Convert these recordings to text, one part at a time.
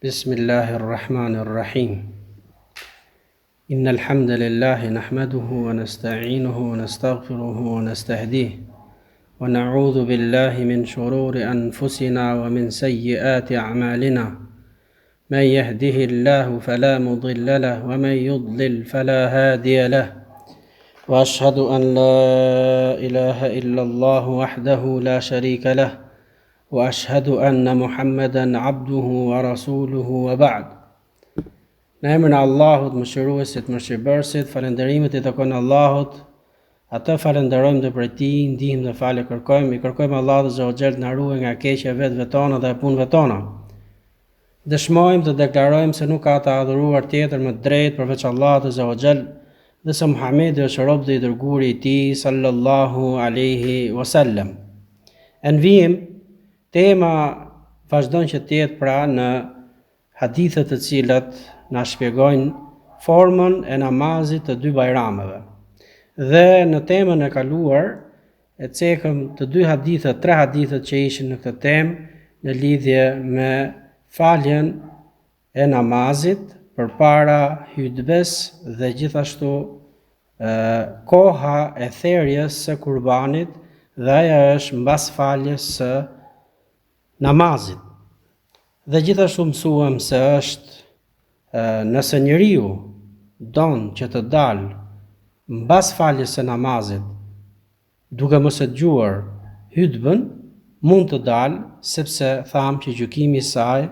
بسم الله الرحمن الرحيم إن الحمد لله نحمده ونستعينه ونستغفره ونستهديه ونعوذ بالله من شرور أنفسنا ومن سيئات أعمالنا من يهده الله فلا مضل له ومن يضلل فلا هادي له وأشهد أن لا إله إلا الله وحده لا شريك له وأشهد أن محمدا عبده ورسوله وبعد. Në emrin e Allahut, mëshiruesit, mëshirbërësit, falënderimet I takojnë Allahut. Atë falenderojmë dhe për Tij, ndihmë dhe falë kërkojmë. I kërkojmë Allahut Azza wa Jall na ruaj nga keqja e vetëve tona dhe e punëve tona. Dëshmojmë dhe deklarojmë se nuk ka të adhuruar tjetër më drejt përveç Allahut Azza wa Jall dhe se Muhamedi është rob dhe I dërguari I Tij sallallahu alaihi wasallam. Envijim, tema vazhdon që të jetë pra në hadithet të cilat na shpjegojnë formën e namazit të dy bajrameve. Dhe në temën e kaluar e cekëm të dy hadithet, tre hadithet që ishin në këtë temë në lidhje me faljen e namazit përpara hutbes dhe gjithashtu koha e therrjes së kurbanit dhe ajo është mbas faljes së namazit. Dhe gjithashtu mësuam se është nëse njeriu don që të dalë mbas faljes së namazit duke mos e dëgjuar hutbën, mund të dalë sepse tham që gjykimi I saj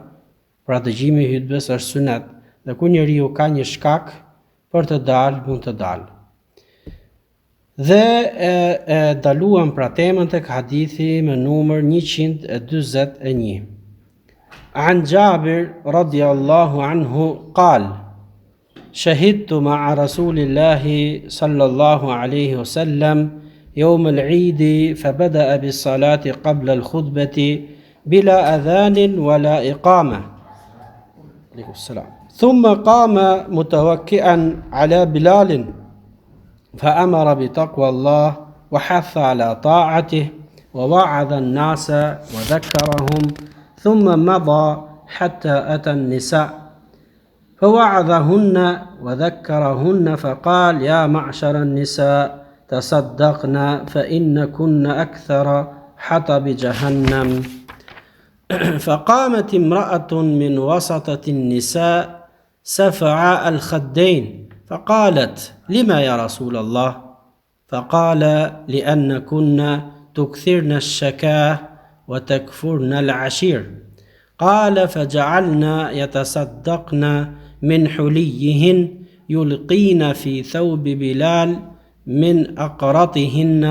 pra dëgjimi I hutbes është sunet dhe kur njeriu ka një shkak për të dalë mund të dalë. Dhe e daluam pra temën tek hadithi me numër 141. عن جابر رضي الله عنه قال شهدت مع رسول الله صلى الله عليه وسلم يوم العيد فبدأ بالصلاة قبل الخطبة بلا أذان ولا إقامة ثم قام متوكئا على بلال فأمر بتقوى الله وحث على طاعته ووعظ الناس وذكرهم ثم مضى حتى أتى النساء فوعظهن وذكرهن فقال يا معشر النساء تصدقن فإن كن أكثر حطب جهنم فقامت امرأة من وسطة النساء سفعاء الخدين فقالت لما يا رسول الله فقال لأن كن تكثرن الشكاه وتكفرن العشير قال فجعلنا يتصدقن من حليهن يلقين في ثوب بلال من أقرطهن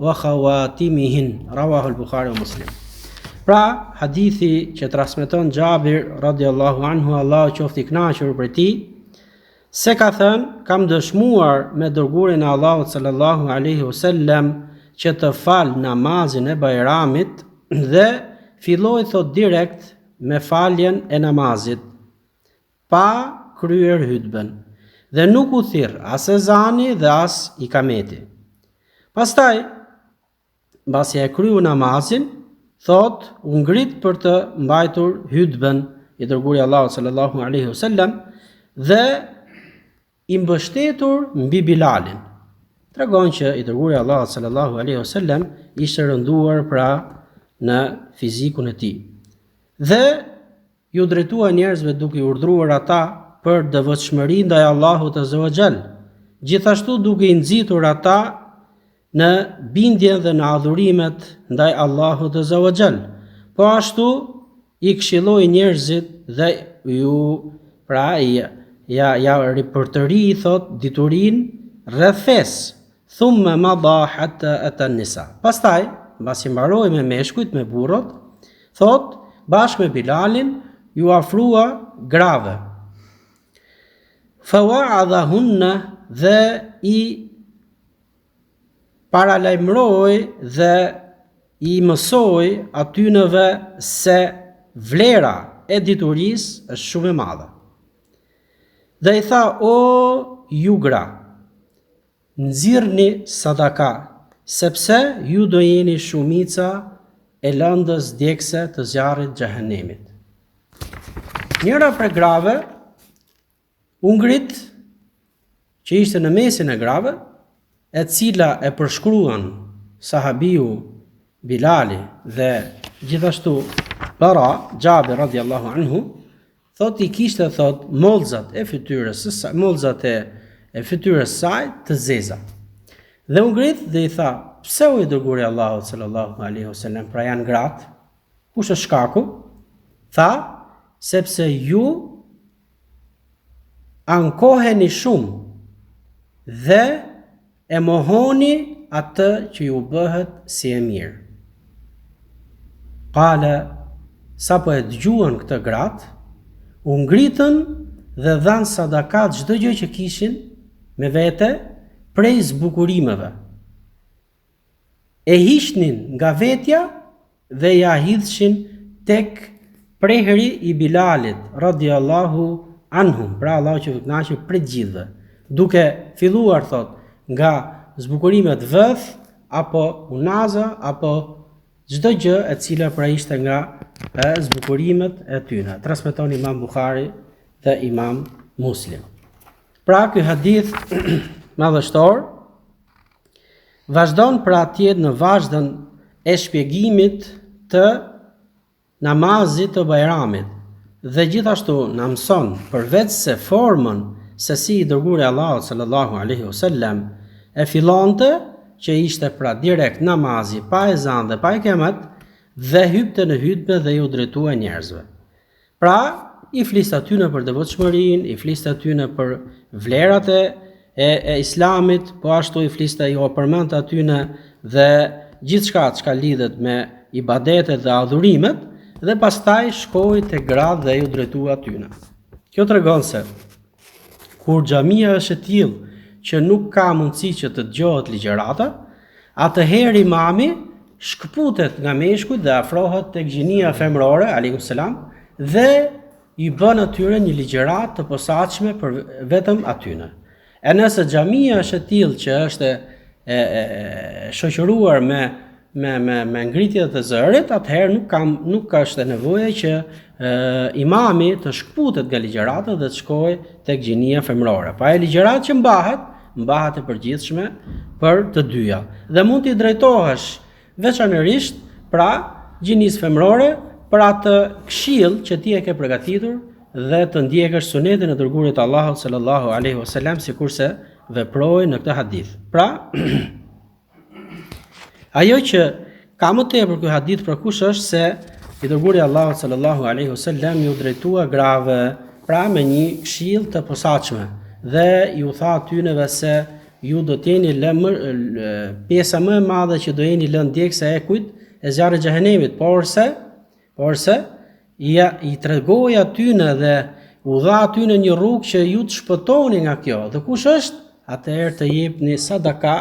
وخواتمهن رواه البخاري ومسلم. Pra, hadithi që transmeton Jabir radiallahu anhu, Allahu qoftë I kënaqur për tij, se ka thënë, kam dëshmuar me dërgurin e Allahut sallallahu alaihi wasallam që të fal namazin e bajramit dhe filloi thot direkt me faljen e namazit pa kryer hutbën dhe nuk u thirr as ezani dhe as ikameti. Pastaj mbasi e kryu namazin, thot u ngrit për të mbajtur hutbën I dërguari Allahut sallallahu alaihi wasallam dhe I mbështetur mbi Bilalin. Tregon që I dërguari Allahut sallallahu alaihi wasallam ishte rënduar pra në fizikun e tij. Dhe ju drejtua njerëzve duke I urdhëruar ata për devotshmëri ndaj Allahut Azza wa Jall, gjithashtu duke I nxitur ata në bindjen dhe në adhurimet ndaj Allahut Azza wa Jall. Po ashtu I këshilloi njerëzit dhe ju pra ja ripërtëri thot diturin rreth fesë. Thumma madha hatta ata nisa. Pastaj mbasi mbaroi me meshkujt, me burrot, thot, bashkë me Bilalin, ju afrua grave. Fawa'adhahunna dhe I paralajmëroi dhe I mësoi atynëve se vlera e diturisë është shumë e madhe. Dhe I tha, o ju gra, nxirrni sadaka, sepse ju do jeni shumica e lëndës djegëse të zjarrit xhehenemit. njëra prej grave u ngrit që ishte në mesin e grave, e cila e përshkruan sahabiu Bilali dhe gjithashtu Bara Gjabir radiallahu anhu, thot i kishte thot mollzat e fytyrës saj të zeza. Dhe u ngrit dhe i tha, pse u i dërguri Allahu sallallahu alaihi wasallam, pra janë gratë, kush është shkaku? Tha, sepse ju ankoheni shumë dhe e mohoni atë që ju bëhet si e mirë. Qala, sa po e dëgjuan këtë gratë, u ngritën dhe dhanë sadakat çdo gjë që kishin me vete prej zbukurimeve. E hiqnin nga vetja dhe ja hidhshin tek prehri i Bilalit radiallahu anhum, pra Allahu që kënaqë për gjithëve, duke filluar thot nga zbukurimet vëth apo unaza apo çdo gjë e cila pra ishte nga zbukurimet e tyre. Transmeton Imam Buhari dhe Imam Muslim. Pra ky hadith madhështor vazhdon pra atje në vazhdën e shpjegimit të namazit të Bajramit dhe gjithashtu na mëson përveç se formën se si i dërguari Allahu sallallahu alaihi wasallam e fillonte, që ishte pra direkt namazi pa ezan dhe pa ikemet, dhe hypte në hutbë dhe ju drejtua njerëzve. Pra, i fliste atyne për devotshmërinë, i fliste atyne për vlerat e islamit, po ashtu i fliste jo përmend atyne dhe gjithçka çka lidhet me ibadetet dhe adhurimet, dhe pastaj shkoi te gratë dhe ju drejtua atyne. Kjo tregon se kur xhamia është e tillë që nuk ka mundësi që të dëgjohet ligjërata, atëherë imami shkëputet nga meshkujt dhe afrohet tek gjinia femrore, alaykum selam, dhe i bën atyre një ligjërat të posaçme për vetëm atyne. E nëse xhamia është e tillë që është e shoqëruar me ngritje të zërit, atëherë nuk ka është nevojë që imami të shkëputet nga ligjërata dhe të shkojë tek gjinia femrore. Pa e ligjërat që mbahet e përgjithshme për të dyja. Dhe mund t'i drejtohesh veçanërisht pra gjinisë femrore për atë këshill që ti e ke përgatitur dhe të ndjekësh sunetin e dërguarit Allahut sallallahu alaihi wasallam sikurse veproi në këtë hadith. Pra, ajo që ka më tepër ky hadith për kush është se i dërguari Allahut sallallahu alaihi wasallam ju drejtua grave pra me një këshill të posaçme dhe ju tha atyneve se ju do t'jeni pjesa më e madhe që do jeni lënë ndjekse e kujt e zjarrit e xhehenemit, por se i tregoi atyne dhe u dha atyne një rrugë që ju të shpëtoni nga kjo. Dhe kush është? Atëherë të jepni sadaka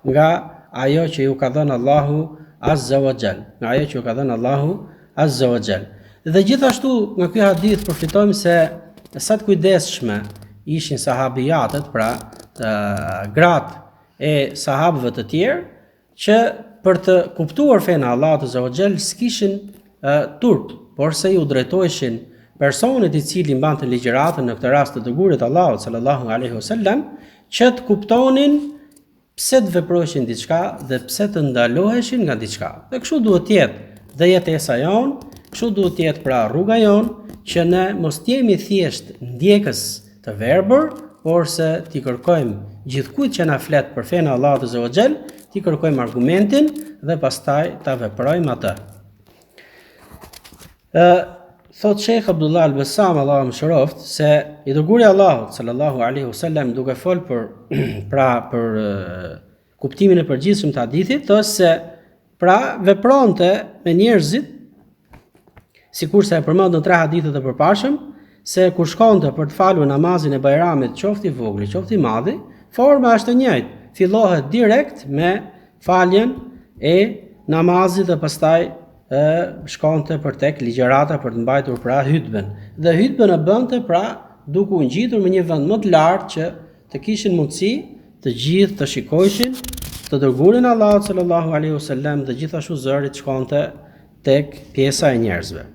nga ajo që ju ka dhënë Allahu azza wa jall, nga ajo që ju ka dhënë Allahu azza wa jall. Dhe gjithashtu nga ky hadith përfitojmë se sa të kujdesshme ishin sahabijatët, pra gratë e sahabëve të tjerë, që për të kuptuar fenë Allahut azza wa jall s'kishin turp, por se ju drejtoheshin personit i cili mbante ligjëratën, në këtë rast të dërguarit Allahut sallallahu alaihi wasallam, që të kuptonin pse të veprojshin diçka dhe pse të ndaloheshin nga diçka. Dhe kështu duhet të jetë dhe jetesa jon, kështu duhet të jetë pra rruga jon, që ne mos jemi thjesht ndjekës të verbër, por se t'i kërkojmë gjithkujt që na flet për fenë Allahut azza wa jall, t'i kërkojmë argumentin dhe pastaj ta veprojmë atë. Thot Sheikh Abdullah al-Bassam, Allahu mëshiroft, se i dërguari Allahut sallallahu alaihi wasallam duke fol për kuptimin e përgjithshëm të hadithit, thotë se pra vepronte me njerëzit, sikurse e përmend në 3 hadithet e përparshëm, se kur shkonte për të falur namazin e Bajramit, qoftë i vogël, qoftë i madh, forma është e njëjtë. Fillohet direkt me faljen e namazit dhe pastaj shkonte për tek ligjërata për të mbajtur pra hutben. Dhe hutben e bënte pra duke u ngjitur në një vend më të lartë që të kishin mundësi të gjithë të shikojshin të dërguarin Allahut sallallahu alaihi wasallam dhe gjithashtu zëri të shkonte tek pjesa e njerëzve.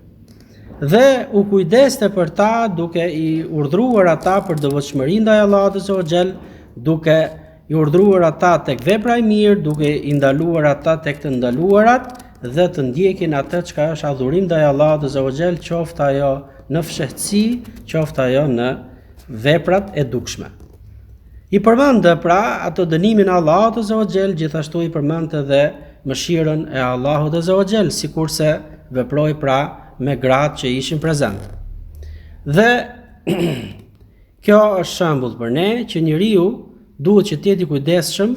dhe u kujdeste për ta duke i urdhëruar ata për devotshmëri ndaj Allahut azza wa xal, duke i urdhëruar ata tek vepra e mirë, duke i ndaluar ata tek të ndaluarat dhe të ndjekin atë çka është adhurim ndaj Allahut azza wa xal, qoftë ajo në fshehtësi, qoftë ajo në veprat e dukshme. I përmendë pra atë dënimin e Allahut azza wa xal, gjithashtu i përmendë edhe mëshirën e Allahut azza wa xal, sikurse veproi pra me gratë që ishin prezent. Dhe kjo është shembull për ne që njeriu duhet që të jetë i kujdesshëm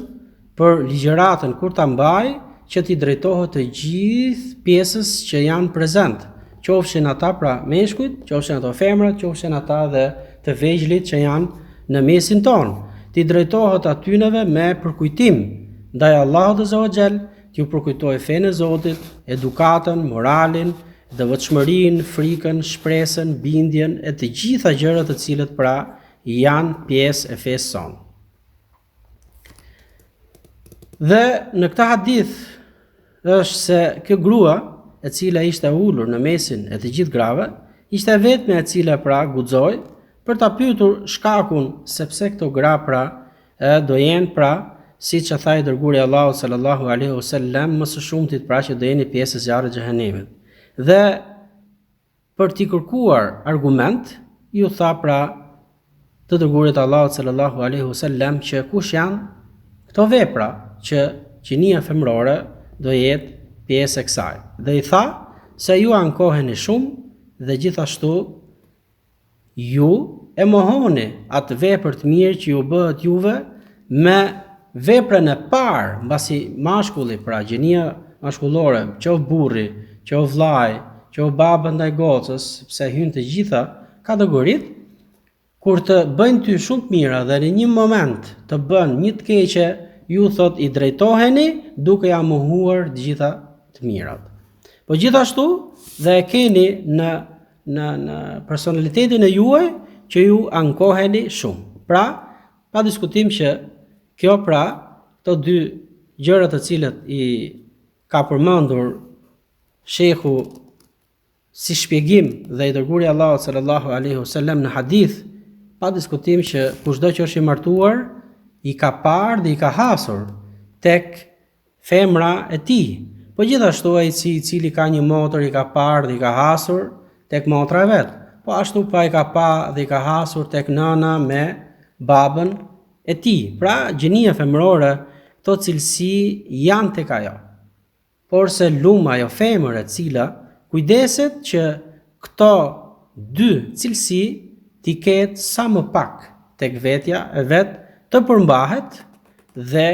për ligjëratën kur ta mbajë, që t'i drejtohet të gjithë pjesës që janë prezent, qofshin ata pra meshkujt, qofshin ato femrat, qofshin ata dhe të vegjëlit që janë në mesin tonë. T'i drejtohet atyneve me përkujtim ndaj Allahut azza wa xal, t'ju përkujtojë fenë e Zotit, edukatën, moralin, devotshmërinë, frikën, shpresën, bindjen e të gjitha gjërat të cilët pra janë pjesë e fesë sonë. Dhe në këtë hadith është se kjo grua e cila ishte ulur në mesin e të gjithë grave, ishte vetme e cila pra guxoi për ta pyetur shkakun sepse këto gra pra do jenë pra siç e tha i dërguari i Allahut sallallahu alaihi wasallam, më së shumtit pra që do jeni pjesë e zjarrit të xhenemit. Dhe për t'i kërkuar argument, ju tha pra të dërguarit të Allahut sallallahu alaihi wasallam që kush janë këto vepra që gjinia femrore do jetë pjesë e kësaj. Dhe i tha se ju ankoheni shumë dhe gjithashtu ju e mohoni atë vepër të mirë që ju bëhet juve me veprën e parë, mbasi mashkulli, pra gjinia mashkullore, qoftë burri, qoftë vllai, qoftë baba ndaj gocës, sepse hyn të gjitha kategoritë, kur të bëjnë ty shumë të mira dhe në një moment të bën një të keqe, ju thot i drejtoheni duke ja mohuar të gjitha të mirat. Po gjithashtu dhe e keni në personalitetin e juaj që ju ankoheni shumë. Pra, pa diskutim që kjo pra, të dy gjërat të cilët i ka përmendur shehu si shpjegim dhe i dërguari i Allahut sallallahu alaihi wasallam në hadith, pa diskutim që kushdo që është i martuar i ka parë dhe i ka hasur tek femra e tij. Po gjithashtu ai i cili ka një motër i ka parë dhe i ka hasur tek motra e vet. Po ashtu pa i ka pa dhe i ka hasur tek nëna me babën e tij. Pra gjinia femrore, këto cilësi janë tek ajo. Por se luma ajo femër e cila kujdeset që këto dy cilësi t'i ketë sa më pak tek vetja e vet, të përmbahet dhe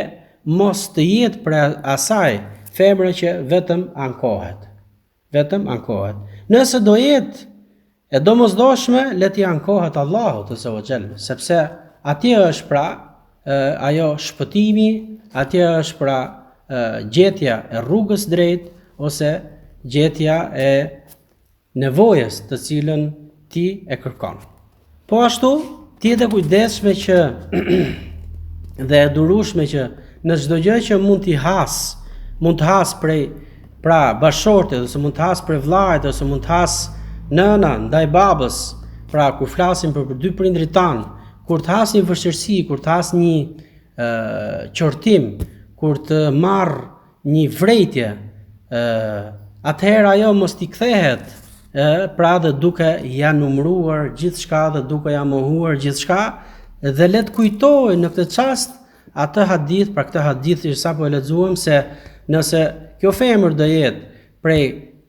mos të jetë për asaj femra që vetëm ankohet. Vetëm ankohet. Nëse do jetë e domosdoshme, le t'i ankohet Allahut azza wa xal, sepse atje është pra ajo shpëtimi, atje është pra gjetja e rrugës drejt ose gjetja e nevojës të cilën ti e kërkon. Po ashtu, ti e kujdesshme që dhe e durueshme që në çdo gjë që mund të has prej pra bashortit, ose mund të has prej vllajt, ose mund të has nëna ndaj babës, pra kur flasim për dy prindrit tan, kur të has një vështirësi, kur të has një qortim, kur të marr një vrejtje, atëherë ajo mos t'i kthehet pra dhe duke ja numëruar gjithçka dhe duke ja mohuar gjithçka, dhe le të kujtoj në këtë çast atë hadith, pra këtë hadith që sapo e lexuam, se nëse kjo femër do jetë prej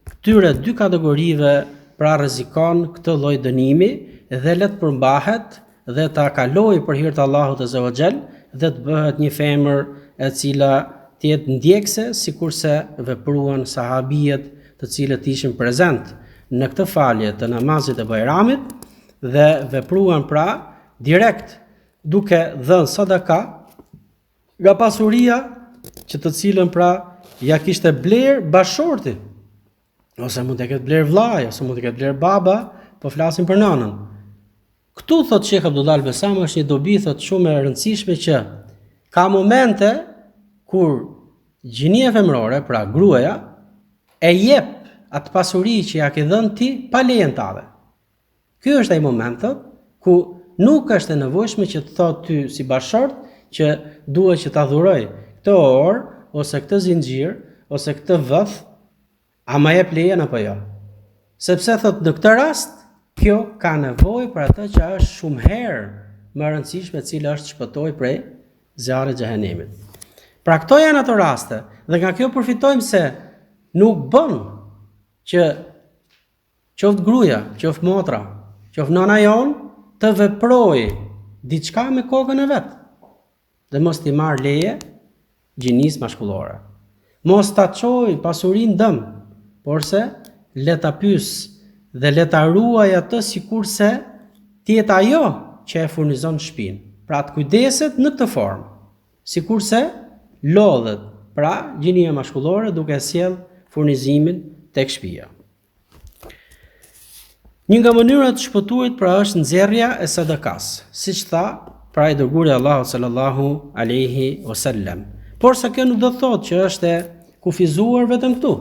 këtyre dy kategorive, pra rrezikon këtë lloj dënimi dhe le të përmbahet dhe ta kalojë për hir të Allahut azza wa xal dhe të bëhet një femër e cila të jetë ndjekse sikurse vepruan sahabijët të cilët ishin prezent në këtë falje të namazit e Bajramit dhe vepruan pra direkt duke dhënë sadaka nga pasuria që të cilën pra ja kishte bler bashorti, ose mund të ketë bler vllai, ose mund të ketë bler baba, po flasim për nënën. Këtu thot Sheikh Abdullah Al-Besam është një dobi thot shumë e rëndësishme që ka momente kur gjinia femrore, pra gruaja, e jep atë pasuri që ja ke dhënë ti pa lejen tënde. Ky është ai moment ku nuk është e nevojshme që të thotë ty si bashkëshort që duhet që ta dhuroj këtë orë ose këtë zinxhir ose këtë vëth, a ma jep lejen apo jo? Sepse thot në këtë rast kjo ka nevojë për atë që është shumë herë më e rëndësishme, e cila është shpëtoi prej zjarrit të xhenemit. Pra këto janë ato raste dhe nga kjo përfitojmë se nuk bën që qoftë gruaja, qoftë motra, qoftë nana jon të veprojë diçka me kokën e vet dhe mos t'i marr leje gjinis mashkullore. Mos ta çoj pasurinë dëm, porse le ta pyes dhe le ta ruaj atë sikurse ti jetë ajo që e furnizon shtëpinë. Pra të kujdeset në këtë formë, sikurse lodhet pra gjinia mashkullore duke sjell furnizimin tek shtëpia. Një nga mënyrat të shpëtuarit pra është nxjerrja e sadakas, siç tha pra i dërguari Allahu sallallahu alaihi wasallam. Por sa kjo nuk do të thotë që është e kufizuar vetëm këtu.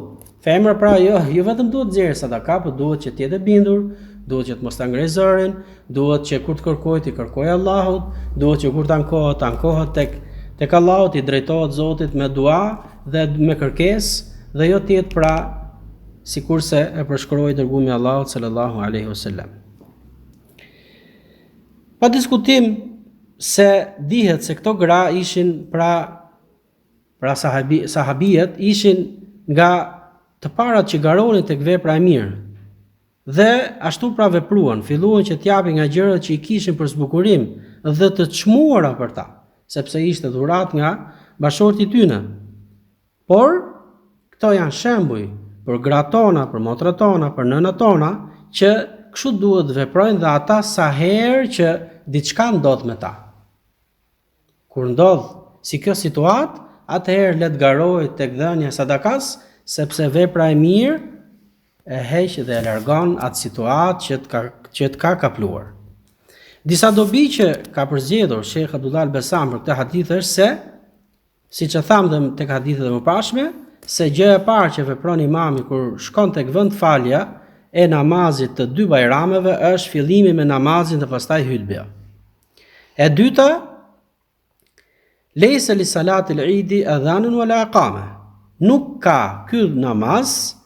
Femra pra jo vetëm duhet nxjerrë sadaka, por duhet që të jetë bindur, duhet që të mos ta ngrej zërin, duhet që kur të kërkojë të kërkojë Allahut, duhet që kur të ankohet tek Allahu, i drejtohet Zotit me dua dhe me kërkesë dhe jo të jetë pra sikurse e përshkroi dërguari Allahut sallallahu alaihi wasallam. Pa diskutim se dihet se këto gra ishin pra sahabijët ishin nga të parat që garonin tek vepra e mirë. Dhe ashtu pra vepruan, filluan që t'japin nga gjërat që i kishin për zbukurim dhe të çmuara për ta, sepse ishte dhuratë nga bashorti i tyre. Por këto janë shembuj për gratë tona, për motrat tona, për nënat tona, që kështu duhet të veprojnë dhe ata sa herë që diçka ndodh me ta. Kur ndodh si kjo situatë, atëherë le të garojë tek dhënia e sadakas, sepse vepra e mirë e heq dhe e largon atë situatë që të ka kapluar. Disa dobi që ka përzgjedhur Sheikh Abdullah al-Besam për këtë hadith është se, siç e tham dhe tek hadithet e mëparshme, se gjë e parë që vepron imami kur shkon tek vend falja e namazit të dy bajrameve është fillimi me namazin dhe pastaj hutbja. E dyta, lejse li salati l-idi adhanun wala iqama. Nuk ka ky namaz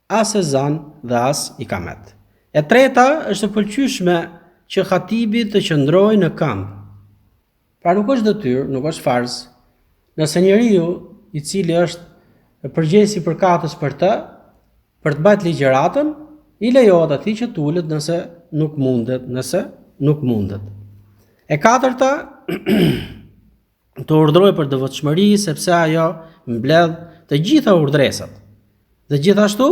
as ezan dhe as ikamet. E treta është e pëlqyeshme që khatibi të qëndrojë në këmbë. Pra nuk është detyrë, nuk është farz. Nëse njeriu i cili është përgjegjësi përkatës për të bajt ligjëratën, i lejohet atij që të ulet nëse nuk mundet. E katërta, të urdhrojë për devotshmëri sepse ajo mbledh të gjitha urdhresat. Dhe gjithashtu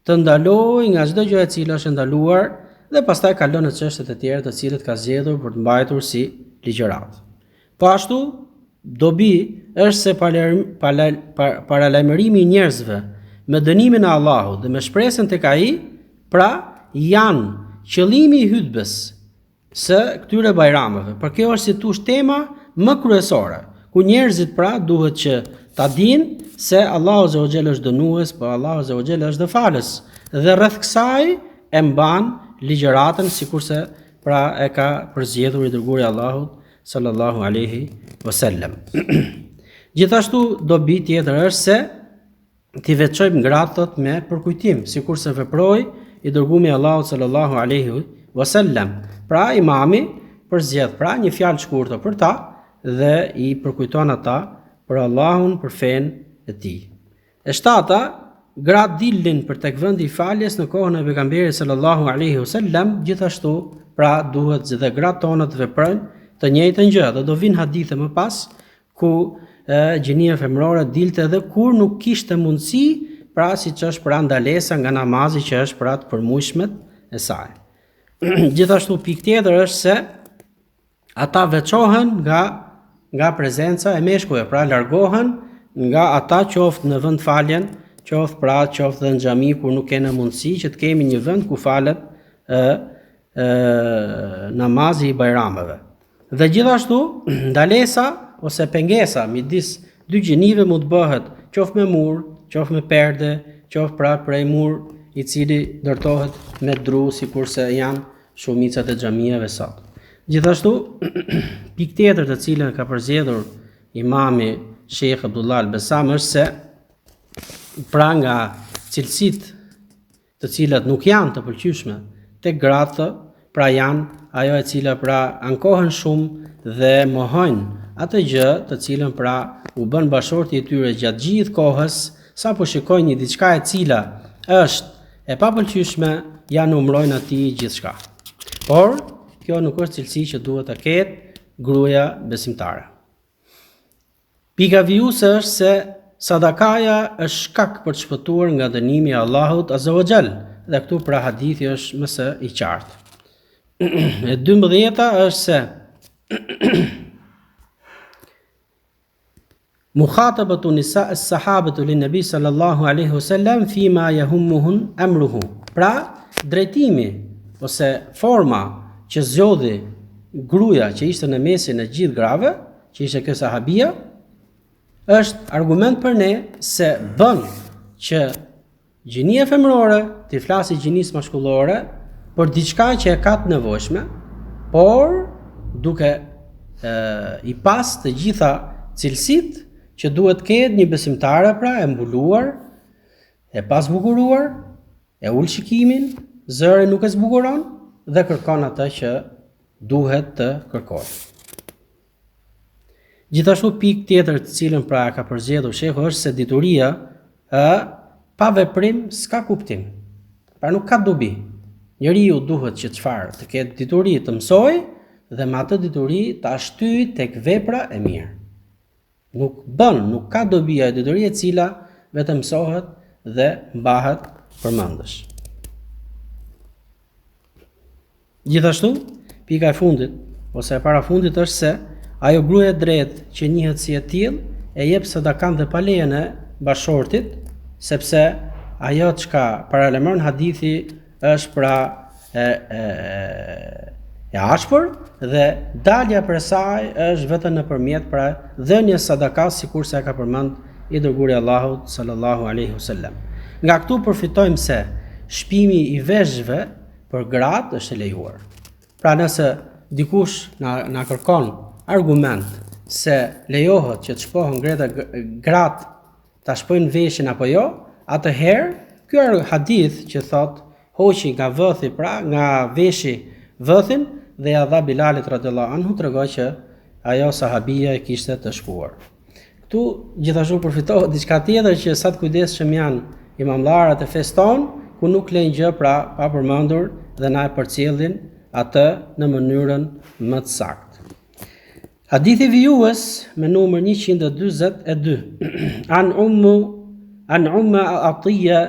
të ndalojë nga çdo gjë e cila është ndaluar dhe pastaj kalon në çështjet e tjera të cilat ka zgjedhur për të mbajtur si ligjërat. Po ashtu, dobi është se paralajmërimi i njerëzve me dënimin e Allahut dhe me shpresën tek ai, pra janë qëllimi i hutbes së këtyre bajrameve. Për kjo është si thosh tema më kryesore, ku njerëzit pra duhet që ta dinë se Allahu Azza wa Jalla është dënues, po Allahu Azza wa Jalla është falës. Dhe rreth kësaj e mban ligjëratën sikurse pra e ka përzgjedhur i dërguari Allahut sallallahu alaihi wasallam. Gjithashtu dobi tjetër është se t'i veçojmë gratat me përkujtim, sikurse veproi i dërguari Allahut sallallahu alaihi wasallam. Pra imami përzgjedh pra një fjalë të shkurtër për ta dhe i përkujton ata për Allahun, për fenë e tij. E shtata, gratë dilin për tek vendi i faljes në kohën e pejgamberit sallallahu alaihi wasallam, gjithashtu pra duhet dhe gratë tona të veprojnë të njëjtën gjë. Dhe do vinë hadithe më pas ku gjenia femrore dilte edhe kur nuk kishte mundësi, pra siç është pra ndalesa nga namazi që është pra të përmujshmet e saj. Gjithashtu pikë tjetër është se ata veçohen nga prezenca e meshkujve, pra largohen nga ata qoftë në vend faljen, qoftë dhe në xhami kur nuk kena mundësi që të kemi një vend ku falet namazi i bajrameve. Dhe gjithashtu ndalesa ose pengesa midis dy gjinive mund të bëhet qoftë me mur, qoftë me perde, qoftë pra prej i cili ndërtohet me dru, sikurse janë shumicat e xhamive sot. Gjithashtu, pikë tjetër të cilën ka përzgjedhur imami Sheikh Abdullah Al-Bassam është se pra nga cilësitë të cilat nuk janë të pëlqyeshme tek gratë, pra janë ajo e cila pra ankohen shumë dhe mohojnë atë gjë të cilën pra u bën bashorti i tyre gjatë gjithë kohës, sa po shikojnë një diçka e cila është e papëlqyeshme, ja numrojnë atij gjithçka. Por kjo nuk është cilësi që duhet ta ketë gruaja besimtare. Pika vijuese është se sadakaja është shkak për të shpëtuar nga dënimi i Allahut Azza wa Jall, dhe këtu pra hadithi është më së i qartë. E 12-ta është se mukhatabatu nisa as-sahabatu lin-nabi sallallahu alaihi wasallam fima yahummuhun amruhu. Pra, drejtimi ose forma që zgjodhi gruaja që ishte në mesin e gjithë grave, që ishte kjo sahabia, është argument për ne se bën që gjinia femërore të flasi gjinisë mashkullore për diçka që e ka të nevojshme, por duke i pas të gjitha cilësitë që duhet ketë një besimtare, pra e mbuluar, e pasbukuruar, e ul shikimin, zëri nuk e zbukuron dhe kërkon atë që duhet të kërkoj. Gjithashtu pikë tjetër të cilën pra ka përzgjedhur shehu është se dituria pa veprim s'ka kuptim. Pra nuk ka dobi. Njeriu duhet që çfarë të ketë dituri të mësoj dhe me atë dituri ta shtyjë tek vepra e mirë. Nuk ka dobi ajo dituri e cila vetëm mësohet dhe mbahet përmendësh. Gjithashtu, pika e fundit ose e parafundit është se ajo gruaja e drejtë që njihet si e tillë e jep sadakan dhe pa lejen e bashortit, sepse ajo çka paralajmëron hadithi është pra e ashpër dhe dalja për saj është vetëm nëpërmjet pra dhënies sadakas, sikurse e ka përmend i dërguari Allahut sallallahu alaihi wasallam. Nga këtu përfitojmë se shpimi i veshëve për gratë është e lejuar. Pra nëse dikush na kërkon argument se lejohet që të shpohen gratë ta shpojnë veshin apo jo, atëherë ky hadith që thot hoqi nga vëthi, pra nga veshi vëthin dhe ja dha Bilalit radhiyallahu anhu, tregoj që ajo sahabia e kishte të shkuar. Ktu gjithashtu përfitohet diçka tjetër, që sa të kujdesshëm janë imamllarët e feston, ku nuk lejnë gjë pra pa përmendur dhe na e përcjellin atë në mënyrën më të saktë. Hadithi vijues me numër 142 an umma Atiya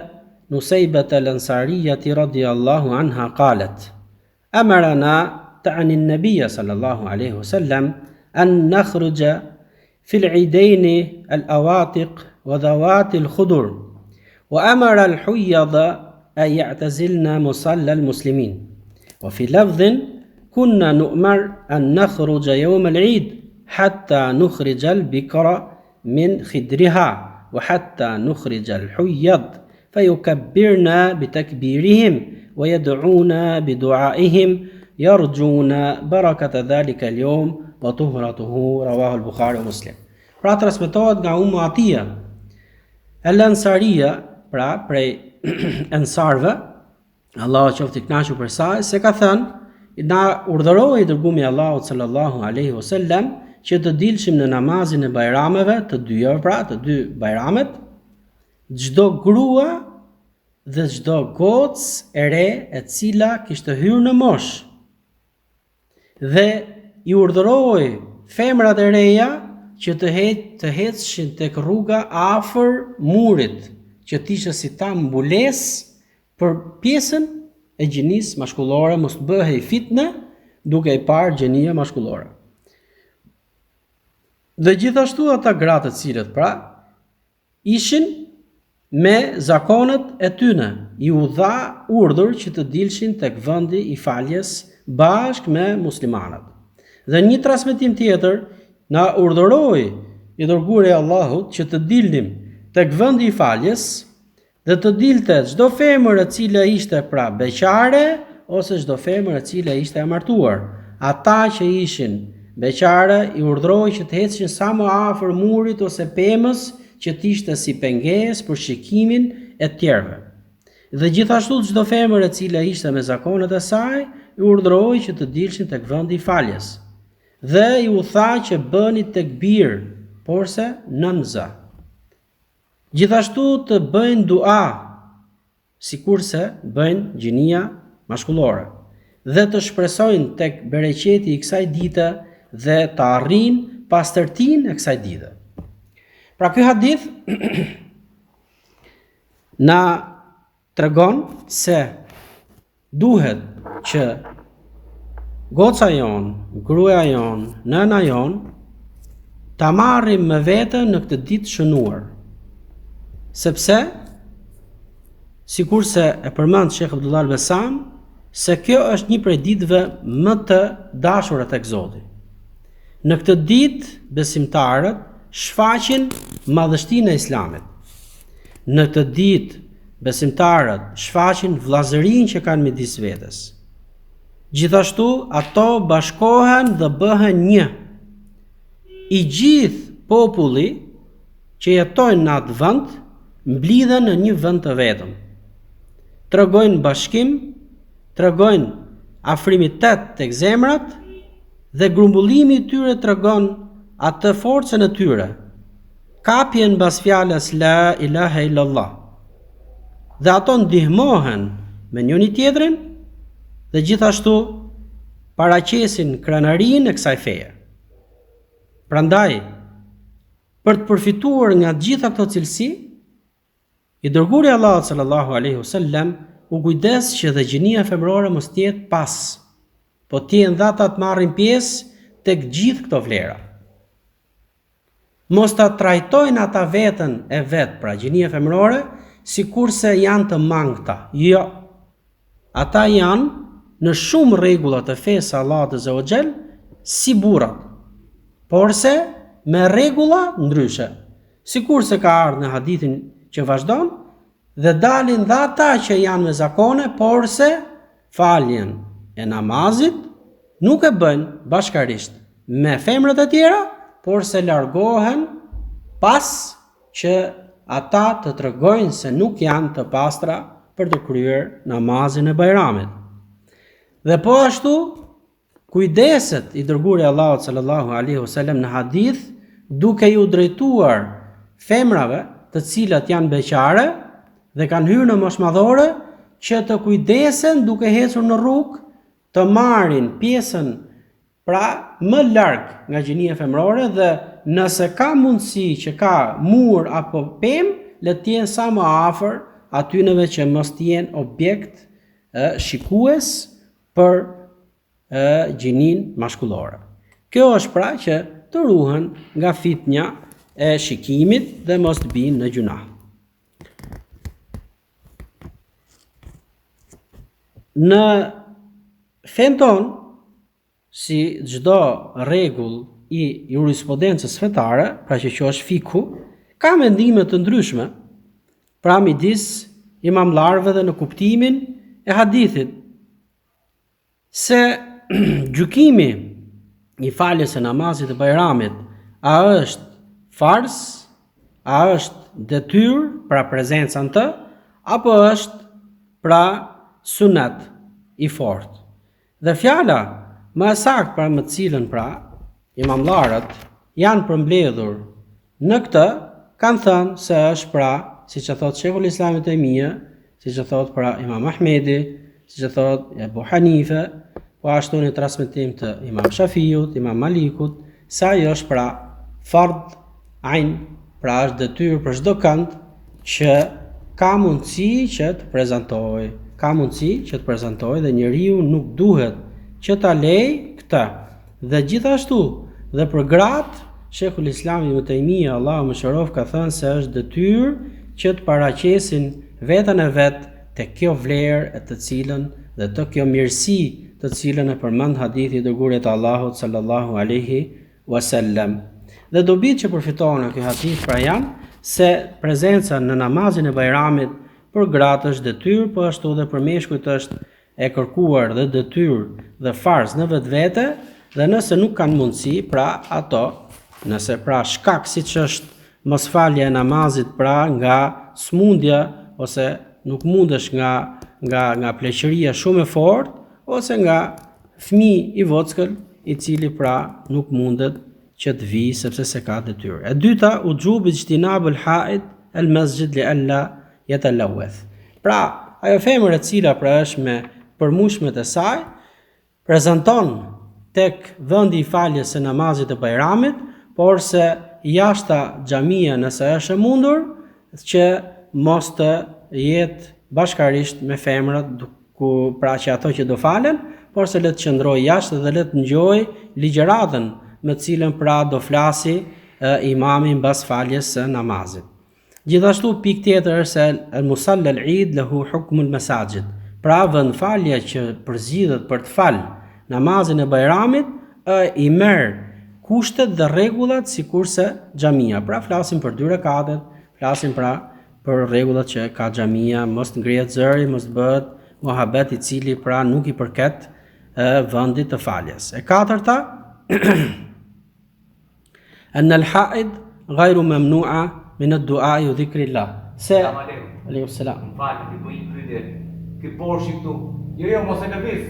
Nusaybah al-Ansariyah radhiyallahu anha qalet amarna ta'ni an-nabiy sallallahu alayhi wasallam an nakhruja fi al-'idayn al-awatiq wa dhawat al-khudur wa amara al-huyyada an ya'tazilna musalla al-muslimin wa fi lafdhin كنا نؤمر أن نخرج يوم العيد حتى نخرج البكر من خدرها وحتى نخرج الحيض فيكبرنا بتكبيرهم ويدعونا بدعائهم يرجون بركة ذلك اليوم وطهرته رواه البخاري ومسلم. Pra transmetohet nga Ummu Atiya al-Ansariya, pra prej ansarve, Allahu qoftë i kënaqur për saj, se ka thënë na urdhëroi dërgumi Allahut sallallahu alaihi wasallam që të dilshim në namazin e bajrameve, të dyja, pra të dy bajramet, çdo grua dhe çdo gocë e re e cila kishte hyrë në moshë. Dhe i urdhëroi femrat e reja që të ecshin tek rruga afër murit, që të ishte si ta mbulesë për pjesën e gjinisë mashkullore, mos të bëhej fitne duke i parë gjenia mashkullore. Dhe gjithashtu ata gratë të cilët pra ishin me zakonet e tyne, i u dha urdhër që të dilshin tek vendi i faljes bashkë me muslimanët. Dhe një transmetim tjetër na urdhëroi i dërguari i Allahut që të dilnim tek vendi i faljes dhe të dilte çdo femër e cila ishte pra beqare ose çdo femër e cila ishte e martuar. Ata që ishin beqare i urdhroi që të eceshin sa më afër murit ose pemës që t'ishte si pengesë për shikimin e tjerëve. Dhe gjithashtu çdo femër e cila ishte me zakonet e saj i urdhroi që të dilshin tek vendi i faljes. Dhe i u tha që bëni tekbir, porse namza. Gjithashtu të bëjnë dua, sikurse bëjnë gjinia mashkullore, dhe të shpresojnë tek bereqeti i kësaj dite dhe të arrijnë pastërtinë e kësaj dite. Pra ky hadith na tregon se duhet që goca jon, gruaja jon, nëna jon ta marrim me vete në këtë ditë shënuar. Sepse sikurse e përmend Sheikh Abdullah al-Bassam, se kjo është një prej ditëve më të dashura tek Zoti. Në këtë ditë besimtarët shfaqin madhështinë e Islamit. Në këtë ditë besimtarët shfaqin vllazërinë që kanë midis vetes. Gjithashtu ato bashkohen dhe bëhen një. I gjithë populli që jetojnë në atë vend mblidhen në një vend të vetëm. Tregojnë bashkim, tregojnë afrimitet tek zemrat dhe grumbullimi i tyre tregon atë forcën e tyre. Kapjen mbas fjalës la ilaha illallah. Dhe ato ndihmohen me njëri tjetrin dhe gjithashtu paraqesin krenarinë e kësaj feje. Prandaj, për të përfituar nga gjitha këto cilësi, i dërguari i Allahut sallallahu alaihi wasallam u kujdes që dhe gjinia femërore mos të jetë pas, po të jenë dhe ata të marrin pjesë tek gjithë këto vlera. Mos ta trajtojnë ata veten e vet, pra gjinia femërore, sikurse janë të mangëta. Jo. Ata janë në shumë rregulla të fesë së Allahut azza wa xal si burrat, porse me rregulla ndryshe. Sikurse ka ardhur në hadithin që vazhdon, dhe dalin dhe ata që janë me zakone, porse faljen e namazit nuk e bëjnë bashkarisht me femrat e tjera, porse largohen pas që ata të tregojnë se nuk janë të pastra për të kryer namazin e Bajramit. Dhe po ashtu kujdeset i dërguari Allahut sallallahu alaihi wasallam në hadith duke ju drejtuar femrave të cilat janë beqare dhe kanë hyrë në moshmadhore që të kujdesen duke ecur në rrugë të marrin pjesën pra më larg nga gjinia femërore dhe nëse ka mundësi që ka mur apo pemë, le të jenë sa më afër atyneve që mos të jenë objekt shikues për gjinin mashkullore. Kjo është pra që të ruhen nga fitnja e shikimit dhe mos të binë në gjuna. Në fen ton, si çdo rregull i jurisprudencës fetare, pra që është fiku, ka mendime të ndryshme, pra midis imamlarëve dhe në kuptimin e hadithit, se gjykimi i faljes e namazit të Bajramit, a është fars, a është detyrë pra prezenca në të, apo është pra sunet i fortë. Dhe fjala më e saktë pra më të cilën pra imamlarët janë përmbledhur në këtë, kanë thënë se është pra, siç e thot Sheikhul Islam Ibn Taymija, siç e thot pra Imam Ahmedi, siç e thot Abu Hanife, po ashtu në transmetim të Imam Shafiut, Imam Malikut, sa ajo është pra fard ain, pra është detyrë për çdo kënd që ka mundësi që të prezantojë, dhe njeriu nuk duhet që ta lej këtë. Dhe gjithashtu, dhe për gratë, Sheikhul Islam Ibn Taymija, Allahu mëshirof, ka thënë se është detyrë që të paraqesin veten e vet te kjo vlerë e të cilën dhe të kjo mirësi të cilën e përmend hadithi i dërguarit të Allahut sallallahu alaihi wasallam. Dhe dobitë që përfitohen nga ky hadith pra janë se prezenca në namazin e Bajramit për gratë është detyrë, po ashtu edhe për meshkujt është e kërkuar dhe detyrë dhe farz në vetvete, dhe nëse nuk kanë mundësi, pra ato, nëse pra shkak siç është mosfalja e namazit, pra nga smundja ose nuk mundesh nga pleqëria shumë e fortë, ose nga fëmijë i vockël i cili pra nuk mundet që të vijë sepse se ka detyrë. E dyta, uxhubi ijtinabul haid al masjid li alla yatalawwath. Pra, ajo femër e cila pra është me përmushmet e saj, prezanton tek vendi i faljes së namazit të Bajramit, por se jashta xhamia nëse është e mundur që mos të jetë bashkarisht me femrat ku pra që ato që do falen, por se le të qëndroj jashtë dhe le të ngjoj ligjëratën me cilën pra do flasi imami mbas faljes së namazit. Gjithashtu pikë tjetër është se al-musalla al-eid lahu hukmu al-masajid. Pra vend falja që përzidhet për të fal namazin e Bajramit i merr kushtet dhe rregullat sikurse xhamia. Pra flasim për 2 rekatet, flasim pra për rregullat që ka xhamia, mos ngrihet zëri, mos bëhet muhabet i cili pra nuk i përket vendit të faljes. E katërta, an al-haid ghayru mamnu'a min ad-du'a wa dhikrillah. Alaykum salam. Falë, ti bëj pyetje. Ky porshi këtu. Jo, mos e lëviz.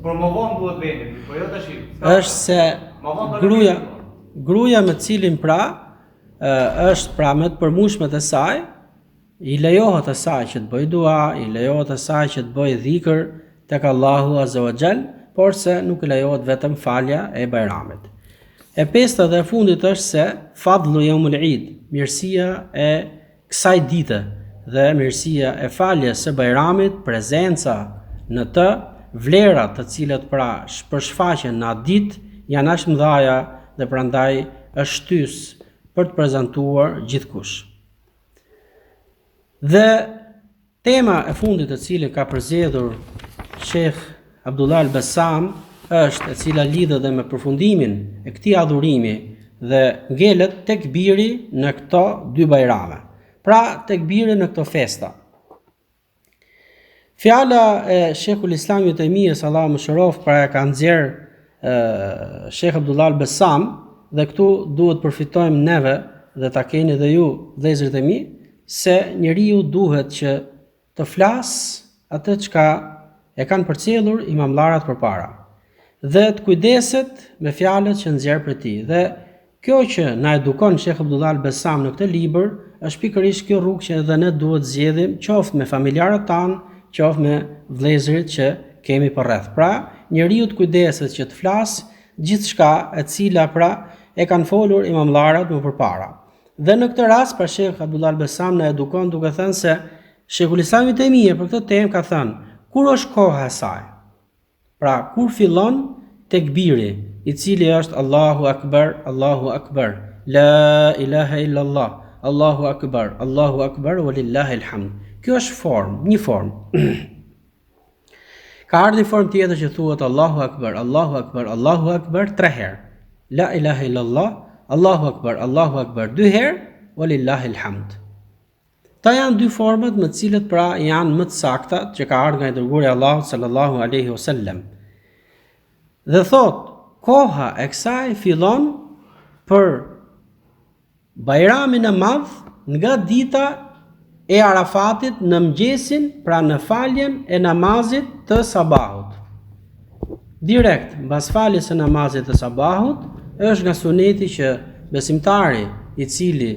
Por më vonë duhet vendi, por jo tash. Është se gruaja me cilin pra është pra me të përmushmet e saj, i lejohet asaj që të bëj dua, i lejohet asaj që të bëj dhikr tek Allahu Azza wa Jall, por se nuk i lejohet vetëm falja e Bajramit. E pesta dhe e fundit është se fadlu yawmul eid, mirësia e kësaj dite dhe mirësia e faljes së Bajramit, prezenca në të, vlerat të cilat pra përshfaqen në atë ditë janë aq mëdha dhe prandaj është shtys për të prezantuar gjithkush. Dhe tema e fundit e cilën ka përzgjedhur Sheikh Abdullah al-Bassam është, e cila lidhet dhe me përfundimin e këtij adhurimi dhe ngelet tekbiri në këto 2 bajrame. Pra tekbiri në këto festa. Fjala e Sheikhul Islam Ibn Taymiyes Allahu mëshiroft pra e ka nxjerr Sheikh Abdullah al-Bassam, dhe këtu duhet përfitojmë neve dhe ta keni dhe ju vëllezërit e mi, se njeriu duhet që të flasë atë çka e kanë përcjellur imamllarat përpara dhe të kujdeset me fjalët që nxjerr prej tij. Dhe kjo që na edukon Sheikh Abdullah al-Bassam në këtë libër është pikërisht kjo rrugë që edhe ne duhet zgjedhim, qoftë me familjarët tanë, qoftë me vëllezërit që kemi përreth. Pra, njeriu të kujdeset që të flasë gjithçka e cila pra e kanë folur imamllarat më përpara. Dhe në këtë rast pra Sheikh Abdullah al-Bassam na edukon duke thënë se Sheikhul Islam Ibn Taymiyes për këtë temë ka thënë, kur është koha e saj? Pra, kur fillon tekbiri, i cili është Allahu Akbar, la ilaha illallah, Allahu Akbar, walillahil hamd. Kjo është një formë. Ka ardhur një formë tjetër që thuhet Allahu Akbar 3 herë. La ilaha illallah, Allahu Akbar 2 herë, walillahil hamd. Ta janë 2 format me të cilët pra janë më të sakta që ka ardhur nga i dërguari Allahu sallallahu alaihi wasallam. Dhe thot, koha e kësaj fillon për Bajramin e Madh nga dita e Arafatit në mëngjesin, pra në faljen e namazit të sabahut. Direkt mbas faljes së namazit të sabahut është nga suneti që besimtari i cili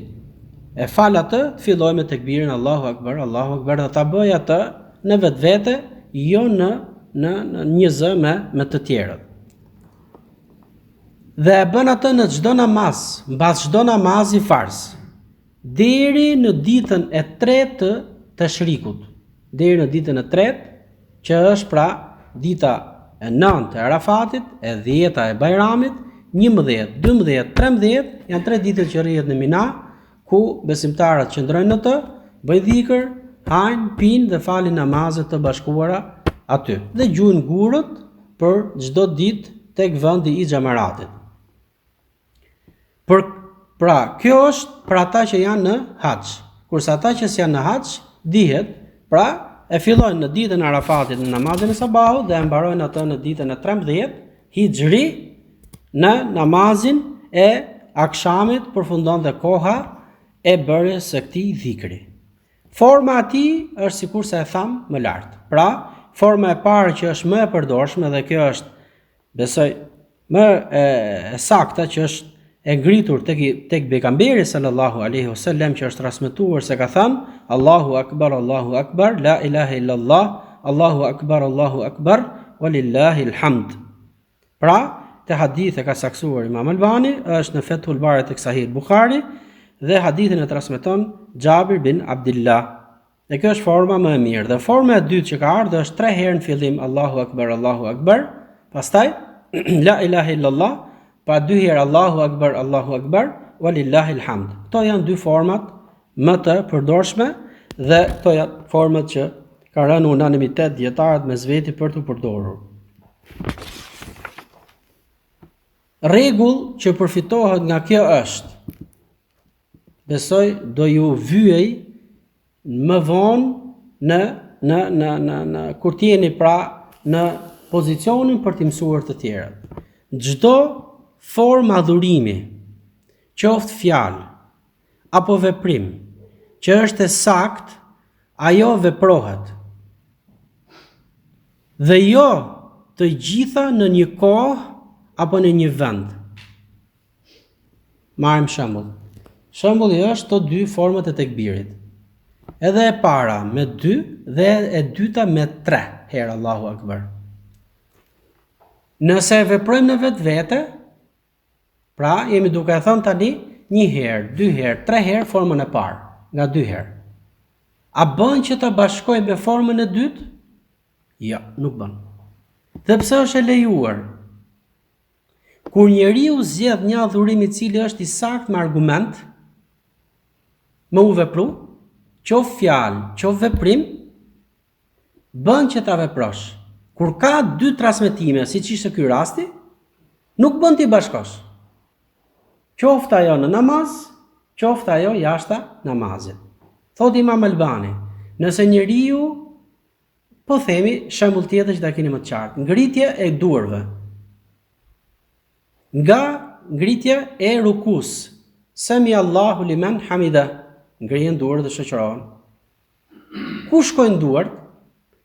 e fal atë filloj me tekbirin Allahu Akbar dhe ta bëj atë në vetvete, jo në një zë me të tjerët. Dhe e bën atë në çdo namaz, mbas çdo namazi farz, deri në ditën e 3 të shrikut, deri në ditën e 3, që është pra dita e 9 e Arafatit, e 10 e Bajramit, 11, 12, 13, janë 3 ditët që rrihet në Mina, ku besimtarët qëndrojnë në të, bëjnë dhikr, hajnë, pinë dhe falin namazet të bashkuara aty. Dhe gjuajnë gurët për çdo ditë tek vendi i xhamaratit. Pra, kjo është për ata që janë në haxh. Kurse ata që janë në haxh, dihet Pra, e fillojnë në ditën e Arafatit në namazin e sabahut dhe e mbarojnë atë në ditën e 13 Hijri në namazin e akshamit përfundon dhe koha e bërjes së këtij dhikri. Forma e tij është sikur se e tham më lart. Pra, forma e parë që është më e përdorshme dhe kjo është besoj më e sakta që është e ngritur tek pejgamberi sallallahu alaihi wasallam që është transmetuar se ka thënë Allahu akbar, la ilaha illallah, Allahu akbar, walillahi alhamd. Pra, te hadith e ka saksuar Imam Albani, është në Fethul Bari tek Sahih Buhari dhe hadithin e transmeton Jabir bin Abdullah. Dhe kjo është forma më e mirë. Dhe forma e dytë që ka ardhur është 3 herë në fillim Allahu akbar, pastaj la ilaha illallah, pa 2 herë Allahu akbar, walillahi alhamd. Këto janë 2 format më të përdorshme dhe këto janë format që ka rënë unanimitet dietarët mes veti për të përdorur. Rregull që përfitohet nga kjo është, besoj do ju vyej më vonë në kur t'jeni pra në pozicionin për t'i mësuar të tjerët. Çdo formë adhurimi, qoftë fjalë apo veprim, që është e sakt, ajo veprohet. Dhe jo të gjitha në një kohë apo në një vend. Marrim shembull. Shembulli është të 2 format e tekbirit. Edhe e para me 2 dhe e dyta me 3 herë Allahu akbar. Nëse e veprojmë në vetvete, pra jemi duke e thënë tani 1 herë, 2 herë, 3 herë formën e parë, nga 2 herë. A bën që ta bashkojmë me formën e dytë? Jo, nuk bën. Dhe pse është e lejuar? Kur njeriu zgjedh një adhurim i cili është i saktë me argument, më u vepru, qoftë fjalë, qoftë veprim, bën që ta veprosh. Kur ka 2 transmetime, siç ishte ky rasti, nuk bën ti bashkosh. Qoftë ajo në namaz, qoftë ajo jashta namazit. Thot Imam Albani, nëse njeriu, po themi shembull tjetër që ta keni më të qartë, ngritje e duarve. Nga ngritja e rukus, Sami Allahu liman hamida, ngrihen duart dhe shoqërohen. Ku shkojnë duart?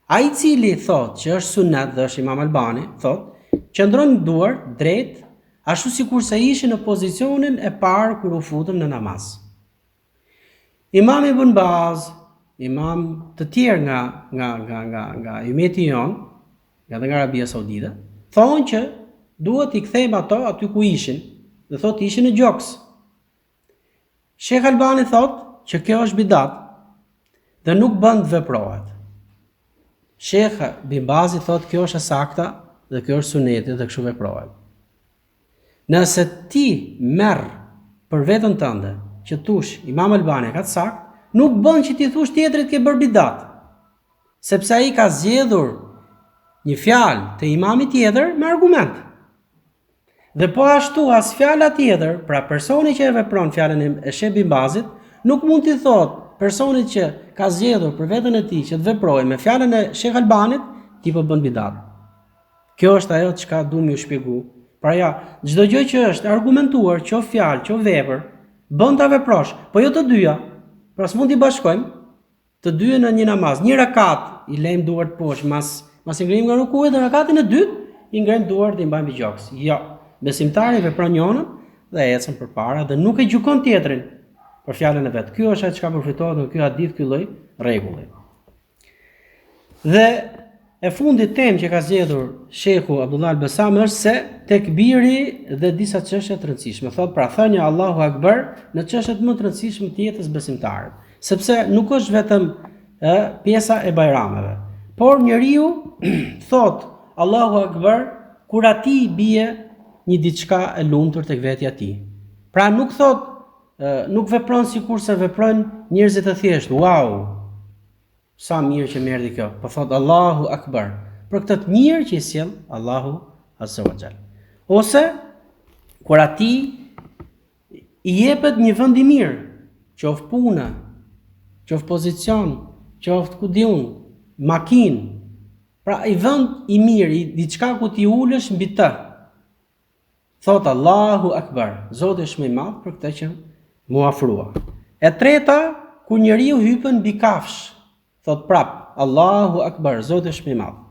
Ai i cili thot që është sunet dhe është Imam Albani, thot, qëndron duart drejt, ashtu sikur se ishin në pozicionin e parë kur u futën në namaz. Imam Ibn Baz, imam të tjerë nga umeti jon, nga Arabia Saudite, thonë që duhet i kthejmë ato aty ku ishin, dhe thot ishin në gjoks. Sheikh Albani thot që kjo është bidat dhe nuk bën të veprohet. Sheikh Ibn Bazi thot kjo është e sakta dhe kjo është suneti dhe kështu veprohet. Nëse ti merr për veten tënde që thush Imam Albani ka të saktë, nuk bën që ti thush tjetrit ke bërë bidat. Sepse ai ka zgjedhur një fjalë të imamit tjetër me argument. Dhe po ashtu as fjala tjetër, pra personi që e vepron fjalën e Sheikh Ibn Bazit, nuk mund t'i thotë personit që ka zgjedhur për veten e tij që të veprojë me fjalën e Sheikh Albanit, ti po bën bidat. Kjo është ajo çka duam ju shpjegoj. Pra ja, çdo gjë që është argumentuar, qoftë fjalë, qoftë vepër, bën ta veprosh, po jo të dyja. Pra s'mund t'i bashkojmë të dyja në një namaz. Një rakat i lejmë duart poshtë, mas i ngrim nga rukuja dhe rakatin e dytë i ngrim duart dhe i mbajmë gjoks. Jo, besimtari vepron njërin dhe ecën përpara dhe nuk e gjykon tjetrin për fjalën e vet. Ky është ajo çka përfitohet nga ky hadith, ky lloj rregulli. Dhe e fundit temë që ka zgjedhur Sheikhu Abdullah Al-Basam është se tekbiri dhe disa çështje të rëndësishme. Thot pra thënia Allahu Akbar në çështjet më të rëndësishme të jetës besimtarit, sepse nuk është vetëm pjesa e bajrameve, por njeriu thot Allahu Akbar kur ati bie një diçka e lumtur tek vetja e tij. Pra nuk thot nuk vepron sikur se veprojnë njerëzit e thjeshtë. Wow! Sa mirë që më erdhi kjo. Po thot Allahu Akbar. Për këtë të mirë që i sjell Allahu Azza wa Jall. Ose kur atij i jepet një vend i mirë, qoftë puna, qoftë pozicion, qoftë ku di unë, makinë, pra i vend i mirë, diçka ku ti ulesh mbi të. Thot Allahu Akbar, Zoti është më i madh për këtë që mu afrua. E treta, kur njeriu hypën mbi kafsh, thot prap Allahu Akbar, Zoti është më i madh.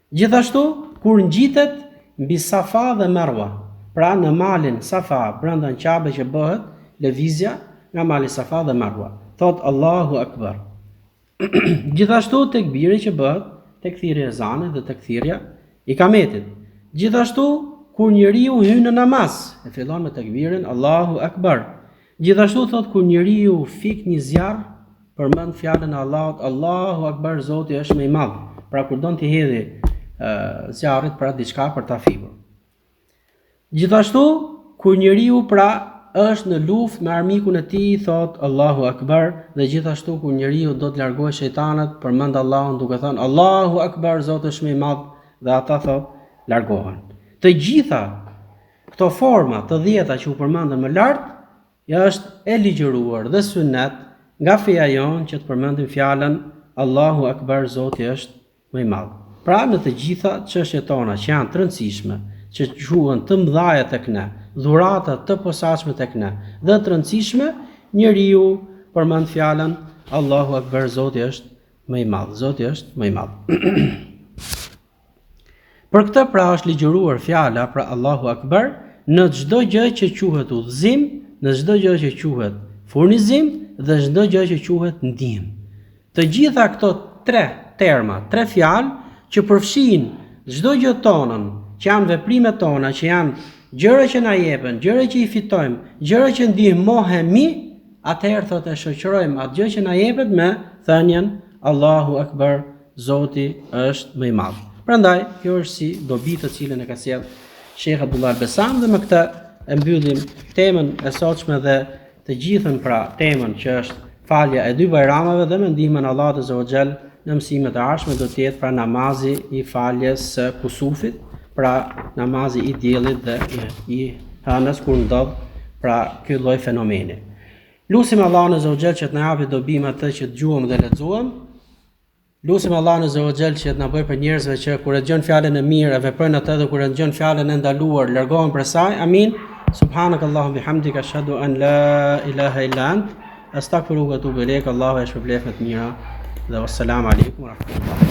Gjithashtu kur ngjitet mbi Safa dhe Marwa, pra në malin Safa brenda në Qabe që bëhet lëvizja nga mali Safa dhe Marwa, thot Allahu Akbar. Gjithashtu tekbiri që bëhet tek thirrja e ezanit dhe tek thirrja i kametit. Gjithashtu kur njeriu hyn në namaz, e fillon me tekbirin Allahu Akbar. Gjithashtu thot kur njeriu fik një zjarr, përmend fjalën e Allahut, Allahu Akbar, Zoti është më i madh. Pra kur don të hedhë zjarrit pra diçka për ta fikur. Gjithashtu kur njeriu pra është në luftë me armikun e tij, thot Allahu Akbar, dhe gjithashtu kur njeriu do të largojë shejtanët, përmend Allahun duke thënë Allahu Akbar, Zoti është më i madh, dhe ata thot largohen. Të gjitha këto forma të 10 që u përmendën më lart, është e ligjëruar dhe sunet nga feja jonë që të përmendim fjalën Allahu Akbar, Zoti është më i madh. Pra në të gjitha çështjet tona që janë të rëndësishme, që quhen të mëdhaja tek ne, dhurata të posaçme tek ne dhe të rëndësishme, njeriu përmend fjalën Allahu Akbar, Zoti është më i madh, Zoti është më i madh. Për këtë pra është ligjëruar fjala pra Allahu Akbar në çdo gjë që quhet udhëzim, në çdo gjë që quhet furnizim dhe çdo gjë që quhet ndihmë. Të gjitha këto 3 terma, 3 fjalë që përfshin çdo gjë tonën, që janë veprimet tona, që janë gjëra që na jepen, gjëra që i fitojmë, gjëra që ndihmohemi, atëherë thotë e shoqërojmë atë gjë që na jepet me thënien Allahu Akbar, Zoti është më i madh. Prandaj kjo është si dobi të cilën e ka sjell Sheikh Abdullah Besam, dhe me këtë e mbyllim temën e sotshme dhe të gjithën pra temën që është falja e 2 bajrameve, dhe me ndihmën e Allahut Azza wa Jall në mësimet e ardhshme do të jetë pra namazi i faljes së kusufit, pra namazi i diellit dhe i hënës kur ndodh pra ky lloj fenomeni. Lutim Allahun Azza wa Jall që të na japë dobi me atë që dëgjuam dhe lexuam. Lutim Allahun Azza wa Jall që të na bëjë për njerëzve që kur e dëgjojnë fjalën e mirë e veprojnë atë, dhe kur e dëgjojnë fjalën e ndaluar largohen prej saj. Amin. Subhanakallahumma bihamdika ashhadu an la ilaha illa ant astaghfiruka wa atubu ilaik. Allahu e shpëlbef me të mira dhe wassalamu alaikum wa rahmatullah.